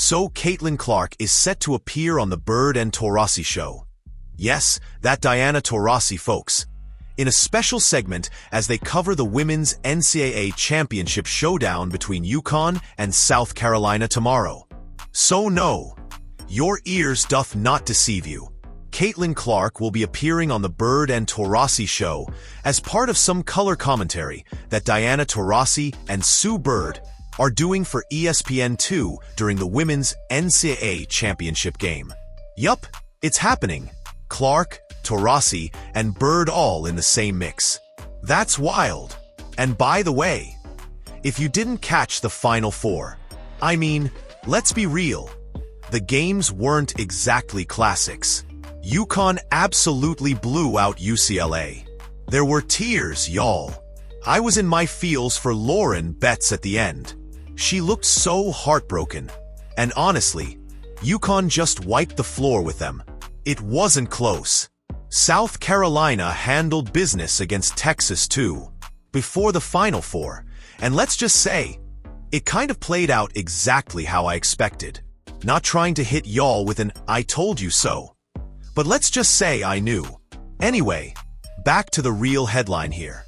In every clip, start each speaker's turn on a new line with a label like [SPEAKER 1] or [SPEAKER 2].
[SPEAKER 1] So Caitlin Clark is set to appear on the Bird and Taurasi Show. Yes, that Diana Taurasi, folks. In a special segment as they cover the women's NCAA championship showdown between UConn and South Carolina tomorrow. So no, your ears doth not deceive you. Caitlin Clark will be appearing on the Bird and Taurasi Show as part of some color commentary that Diana Taurasi and Sue Bird are doing for ESPN2 during the women's NCAA championship game. Yup, it's happening. Clark, Taurasi, and Bird all in the same mix. That's wild. And by the way, if you didn't catch the Final Four, I mean, let's be real, the games weren't exactly classics. UConn absolutely blew out UCLA. There were tears, y'all. I was in my feels for Lauren Betts at the end. She looked so heartbroken. And honestly, UConn just wiped the floor with them. It wasn't close. South Carolina handled business against Texas too, before the Final Four. And let's just say, it kind of played out exactly how I expected. Not trying to hit y'all with an "I told you so." But let's just say I knew. Anyway, back to the real headline here.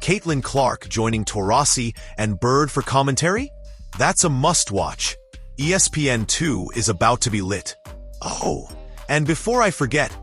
[SPEAKER 1] Caitlin Clark joining Taurasi and Bird for commentary? That's a must-watch. ESPN2 is about to be lit. Oh, and before I forget,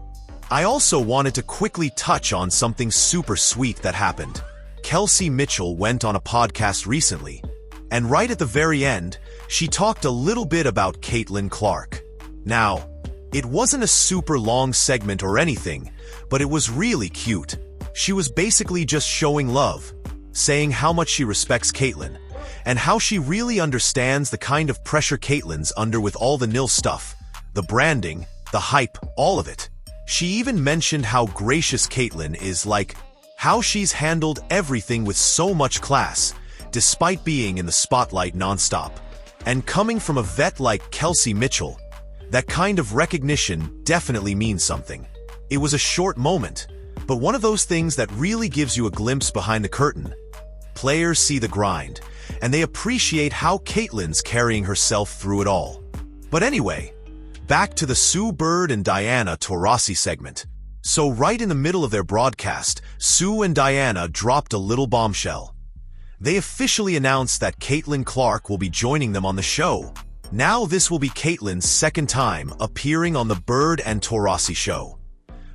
[SPEAKER 1] I also wanted to quickly touch on something super sweet that happened. Kelsey Mitchell went on a podcast recently, and right at the very end, she talked a little bit about Caitlin Clark. Now, it wasn't a super long segment or anything, but it was really cute. She was basically just showing love, saying how much she respects Caitlin, and how she really understands the kind of pressure Caitlin's under with all the nil stuff, the branding, the hype, all of it. She even mentioned how gracious Caitlin is, like, how she's handled everything with so much class, despite being in the spotlight nonstop. And coming from a vet like Kelsey Mitchell, that kind of recognition definitely means something. It was a short moment, but one of those things that really gives you a glimpse behind the curtain. Players see the grind, and they appreciate how Caitlin's carrying herself through it all. But anyway, back to the Sue Bird and Diana Taurasi segment. So right in the middle of their broadcast, Sue and Diana dropped a little bombshell. They officially announced that Caitlin Clark will be joining them on the show. Now this will be Caitlin's second time appearing on the Bird and Taurasi Show,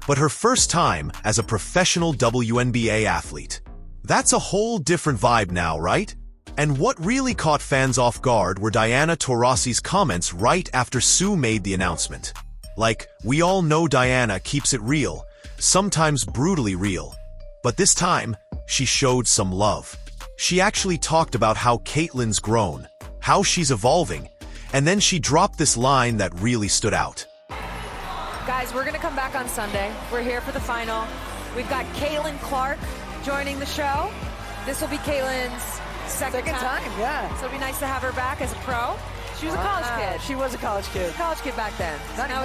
[SPEAKER 1] but her first time as a professional WNBA athlete. That's a whole different vibe now, right? And what really caught fans off guard were Diana Taurasi's comments right after Sue made the announcement. Like, we all know Diana keeps it real, sometimes brutally real. But this time, she showed some love. She actually talked about how Caitlin's grown, how she's evolving, and then she dropped this line that really stood out.
[SPEAKER 2] Guys, we're going to come back on Sunday. We're here for the final. We've got Caitlin Clark joining the show. This will be Caitlin's second time.
[SPEAKER 3] Yeah.
[SPEAKER 2] So it'll be nice to have her back as a pro. She was a college kid.
[SPEAKER 3] She was a college kid.
[SPEAKER 2] College kid back then. So now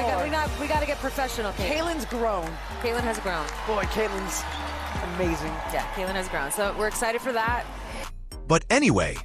[SPEAKER 2] we got to get professional.
[SPEAKER 3] Caitlin's grown.
[SPEAKER 2] Caitlin has grown.
[SPEAKER 3] Boy, Caitlin's amazing.
[SPEAKER 2] Yeah, Caitlin has grown. So we're excited for that.
[SPEAKER 1] But anyway,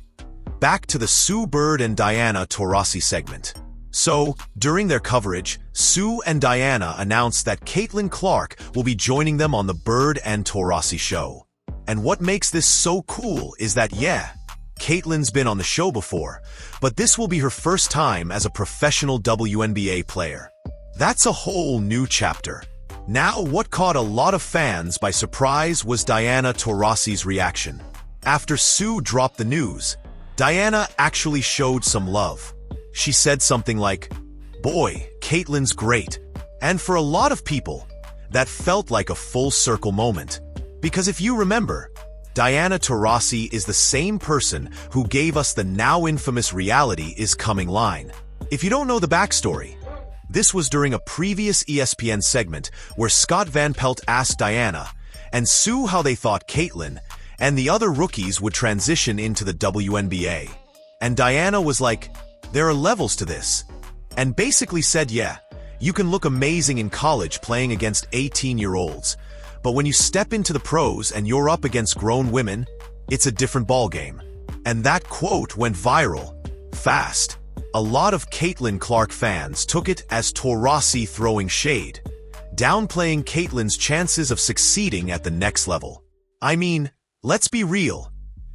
[SPEAKER 1] back to the Sue Bird and Diana Taurasi segment. So, during their coverage, Sue and Diana announced that Caitlin Clark will be joining them on the Bird and Taurasi Show. And what makes this so cool is that, yeah, Caitlin's been on the show before, but this will be her first time as a professional WNBA player. That's a whole new chapter. Now, what caught a lot of fans by surprise was Diana Taurasi's reaction. After Sue dropped the news, Diana actually showed some love. She said something like, "Boy, Caitlin's great." And for a lot of people, that felt like a full circle moment. Because if you remember, Diana Taurasi is the same person who gave us the now infamous "reality is coming" line. If you don't know the backstory, this was during a previous ESPN segment where Scott Van Pelt asked Diana and Sue how they thought Caitlin and the other rookies would transition into the WNBA. And Diana was like, "There are levels to this." And basically said, yeah, you can look amazing in college playing against 18-year-olds, but when you step into the pros and you're up against grown women, it's a different ballgame. And that quote went viral, fast. a lot of Caitlin Clark fans took it as Taurasi throwing shade, downplaying Caitlin's chances of succeeding at the next level. I mean, let's be real.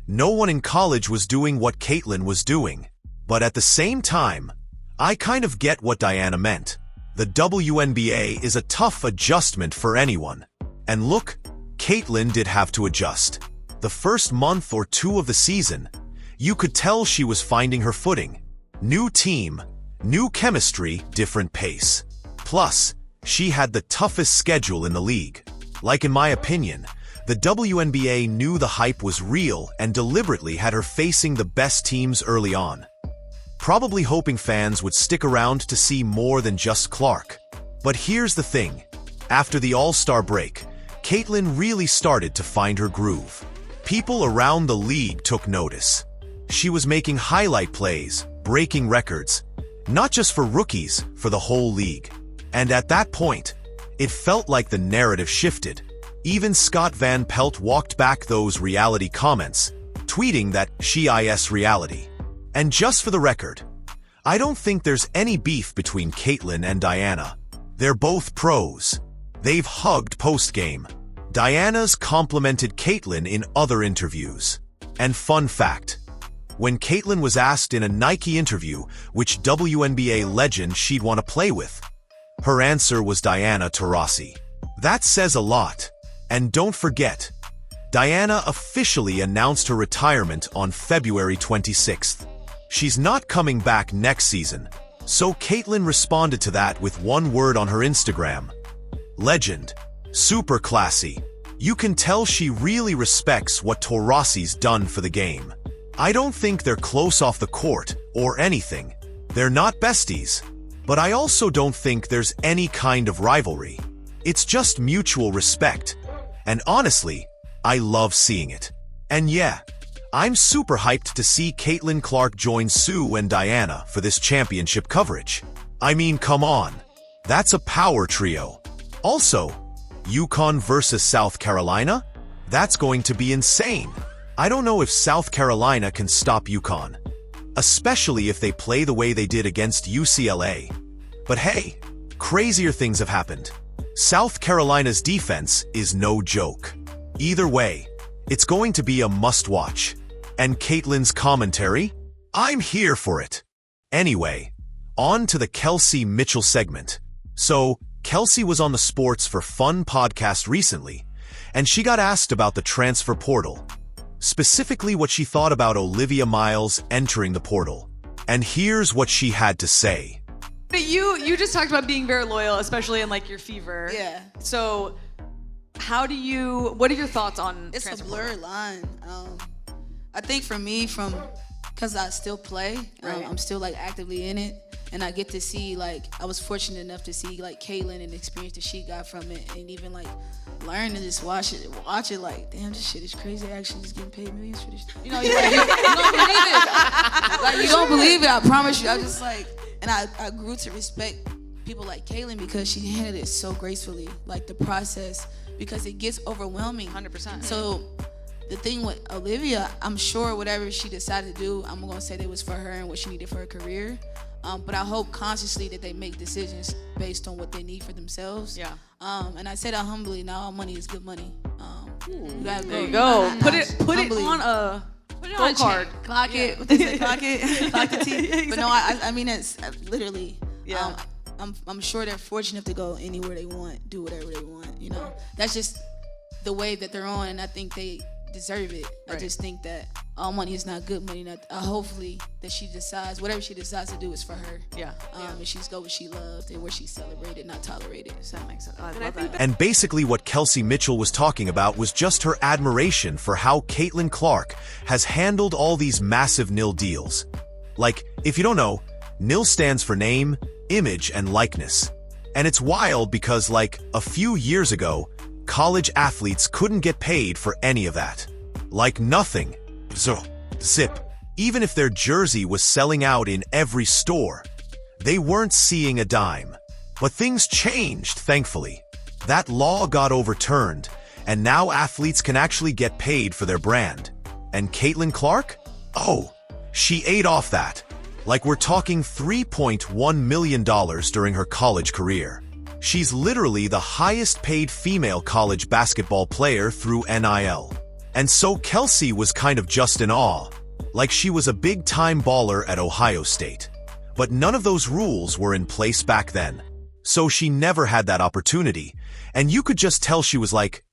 [SPEAKER 1] No one in college was doing what Caitlin was doing. But at the same time, I kind of get what Diana meant. The WNBA is a tough adjustment for anyone. And look, Caitlin did have to adjust. The first month or two of the season, you could tell she was finding her footing. New team, new chemistry, different pace. Plus, she had the toughest schedule in the league. Like in my opinion, the WNBA knew the hype was real and deliberately had her facing the best teams early on. Probably hoping fans would stick around to see more than just Clark. But here's the thing. After the All-Star break, Caitlin really started to find her groove. People around the league took notice. She was making highlight plays, breaking records, not just for rookies, for the whole league. And at that point, it felt like the narrative shifted. Even Scott Van Pelt walked back those reality comments, tweeting that she is reality. And just for the record, I don't think there's any beef between Caitlin and Diana. They're both pros. They've hugged post-game. Diana's complimented Caitlin in other interviews. And fun fact, when Caitlin was asked in a Nike interview which WNBA legend she'd want to play with, her answer was Diana Taurasi. That says a lot. And don't forget, Diana officially announced her retirement on February 26th. She's not coming back next season, so Caitlin responded to that with one word on her Instagram. Legend. Super classy. You can tell she really respects what Taurasi's done for the game. I don't think they're close off the court or anything. They're not besties. But I also don't think there's any kind of rivalry. It's just mutual respect. And honestly, I love seeing it. And yeah, I'm super hyped to see Caitlin Clark join Sue and Diana for this championship coverage. I mean, come on. That's a power trio. Also, UConn versus South Carolina? That's going to be insane. I don't know if South Carolina can stop UConn, especially if they play the way they did against UCLA. But hey, crazier things have happened. South Carolina's defense is no joke. Either way, it's going to be a must-watch. And Caitlin's commentary? I'm here for it. Anyway, on to the Kelsey Mitchell segment. So, Kelsey was on the Sports for Fun podcast recently, and she got asked about the transfer portal. Specifically what she thought about Olivia Miles entering the portal. And here's what she had to say.
[SPEAKER 4] You just talked about being very loyal, especially in like your fever.
[SPEAKER 5] Yeah.
[SPEAKER 4] So what are your thoughts on
[SPEAKER 5] It's
[SPEAKER 4] transfer
[SPEAKER 5] a blurred line. I think for me, because I still play,
[SPEAKER 4] Right.
[SPEAKER 5] I'm still like actively in it, and I get to see I was fortunate enough to see like Caitlin and the experience that she got from it, and even like learn to just watch it like, damn, this shit is crazy. I actually just getting paid millions for this. You know, you don't believe it. Like, you don't believe it. I promise you. I just like, and I grew to respect people like Caitlin because she handled it so gracefully, like the process, because it gets overwhelming.
[SPEAKER 4] 100%.
[SPEAKER 5] So the thing with Olivia, I'm sure whatever she decided to do, I'm gonna say that it was for her and what she needed for her career. But I hope consciously that they make decisions based on what they need for themselves.
[SPEAKER 4] Yeah.
[SPEAKER 5] And I say that humbly. Not all money is good money. You gotta
[SPEAKER 4] There you go. Put it
[SPEAKER 5] humbly.
[SPEAKER 4] on a
[SPEAKER 5] Go
[SPEAKER 4] card.
[SPEAKER 5] Clock it. What they say, clock it. Clock the T. But no, I mean it's literally.
[SPEAKER 4] Yeah.
[SPEAKER 5] I'm sure they're fortunate enough to go anywhere they want, do whatever they want. You know, that's just the wave that they're on, and I think they deserve it.
[SPEAKER 4] Right.
[SPEAKER 5] I just think that all money is not good money. Hopefully that she decides whatever she decides to do is for her.
[SPEAKER 4] Yeah.
[SPEAKER 5] And she's go where she loves and where she's celebrated, not tolerated. So
[SPEAKER 4] That makes sense. I love that.
[SPEAKER 1] And basically what Kelsey Mitchell was talking about was just her admiration for how Caitlin Clark has handled all these massive NIL deals. Like, if you don't know, NIL stands for name, image, and likeness. And it's wild because, like, a few years ago, college athletes couldn't get paid for any of that. Like nothing. Zip. Even if their jersey was selling out in every store, they weren't seeing a dime. But things changed, thankfully. That law got overturned, and now athletes can actually get paid for their brand. And Caitlin Clark? Oh, she ate off that. Like we're talking $3.1 million during her college career. She's literally the highest paid female college basketball player through NIL. And so Kelsey was kind of just in awe, like she was a big-time baller at Ohio State. But none of those rules were in place back then. So she never had that opportunity, and you could just tell she was like,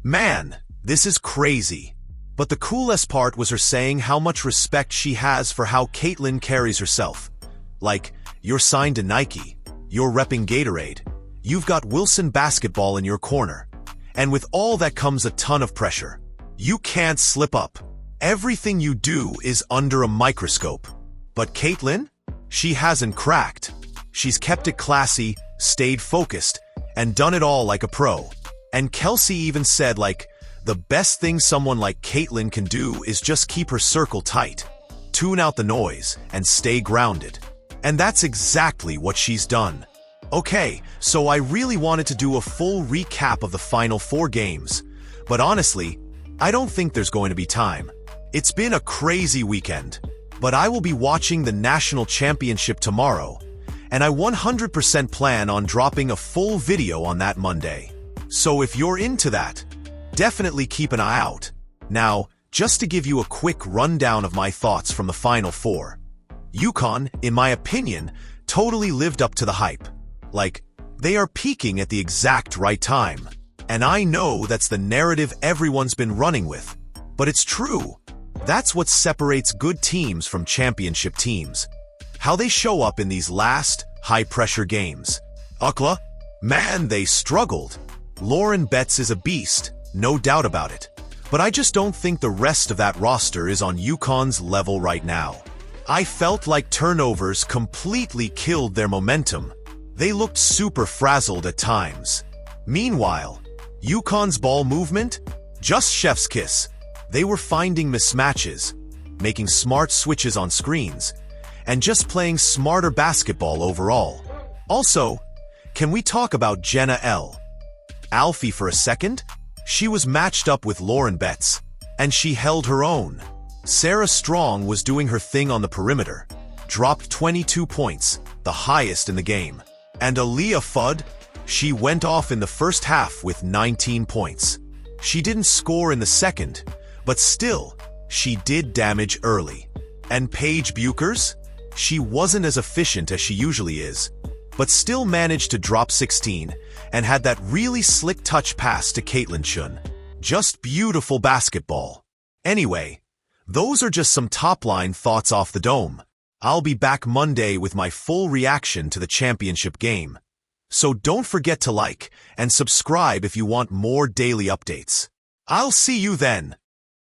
[SPEAKER 1] man, this is crazy. But the coolest part was her saying how much respect she has for how Caitlin carries herself. Like, you're signed to Nike, you're repping Gatorade, you've got Wilson basketball in your corner. And with all that comes a ton of pressure. You can't slip up. Everything you do is under a microscope. But Caitlin? She hasn't cracked. She's kept it classy, stayed focused, and done it all like a pro. And Kelsey even said, like, the best thing someone like Caitlin can do is just keep her circle tight, tune out the noise, and stay grounded. And that's exactly what she's done. Okay, so I really wanted to do a full recap of the final 4 games, but honestly, I don't think there's going to be time. It's been a crazy weekend, but I will be watching the national championship tomorrow, and I 100% plan on dropping a full video on that Monday. So if you're into that, definitely keep an eye out. Now, just to give you a quick rundown of my thoughts from the Final 4. UConn, in my opinion, totally lived up to the hype. Like, they are peaking at the exact right time. And I know that's the narrative everyone's been running with. But it's true. That's what separates good teams from championship teams. How they show up in these last, high-pressure games. UCLA? Man, they struggled. Lauren Betts is a beast. No doubt about it. But I just don't think the rest of that roster is on UConn's level right now. I felt like turnovers completely killed their momentum. They looked super frazzled at times. Meanwhile, UConn's ball movement? Just chef's kiss. They were finding mismatches, making smart switches on screens, and just playing smarter basketball overall. Also, can we talk about Jenna L. Alfie for a second? She was matched up with Lauren Betts, and she held her own. Sarah Strong was doing her thing on the perimeter, dropped 22 points, the highest in the game. And Aaliyah Fudd? She went off in the first half with 19 points. She didn't score in the second, but still, she did damage early. And Paige Buchers? She wasn't as efficient as she usually is, but still managed to drop 16 and had that really slick touch pass to Caitlin Chun. Just beautiful basketball. Anyway, those are just some top-line thoughts off the dome. I'll be back Monday with my full reaction to the championship game. So don't forget to like and subscribe if you want more daily updates. I'll see you then.